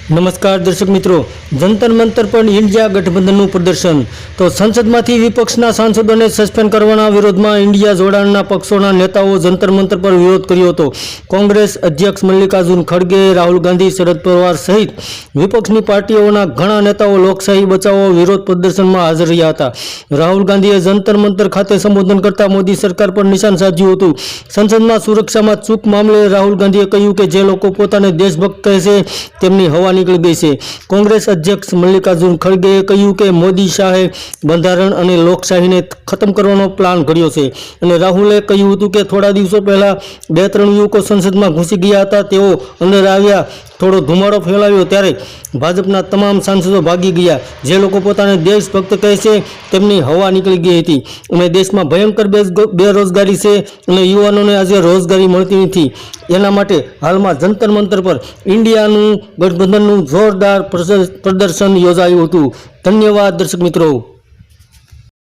નમસ્કાર દર્શક મિત્રો, જંતર મંતર પર ઇન્ડિયા ગઠબંધનનું પ્રદર્શન. તો સંસદમાંથી વિપક્ષના સાંસદોને સસ્પેન્ડ કરવાના વિરોધમાં ઇન્ડિયા જોડાણના પક્ષોના નેતાઓ જંતર મંતર પર વિરોધ કર્યો હતો. કોંગ્રેસ અધ્યક્ષ મલ્લિકાર્જુન ખડગે, રાહુલ ગાંધી, શરદ પવાર સહિત વિપક્ષની પાર્ટીઓના ઘણા નેતાઓ લોકશાહી બચાવો વિરોધ પ્રદર્શનમાં હાજર રહ્યા હતા. રાહુલ ગાંધીએ જંતર મંતર ખાતે સંબોધન કરતા મોદી સરકાર પર નિશાન સાધ્યું હતું. સંસદમાં સુરક્ષામાં ચૂક મામલે રાહુલ ગાંધીએ કહ્યું કે જે લોકો પોતાને દેશભક્ત કહે છે તેમની હવા નીકળી ગઈ છે. કોંગ્રેસ અધ્યક્ષ મલ્લિકાર્જુન ખડગેએ કહ્યું કે મોદી શાહે બંધારણ અને લોકશાહીને ખતમ કરવાનો પ્લાન ઘડ્યો છે અને રાહુલે કહ્યું હતું કે થોડા દિવસો પહેલા 2-3 યુવકો સંસદમાં ઘૂસી ગયા હતા. તેઓ અંદર આવ્યા, થોડો ધુમાડો ફેલાવ્યો ત્યારે ભાજપના તમામ સાંસદો ભાગી ગયા. જે લોકો પોતાને દેશભક્ત કહે છે તેમની હવા નીકળી ગઈ હતી અને દેશમાં ભયંકર બેરોજગારી છે અને યુવાનોને આજે રોજગારી મળતી નથી. એના માટે હાલમાં જંતર મંતર પર ઇન્ડિયાનું ગઠબંધનનું જોરદાર પ્રદર્શન યોજાયું હતું. ધન્યવાદ દર્શક મિત્રો.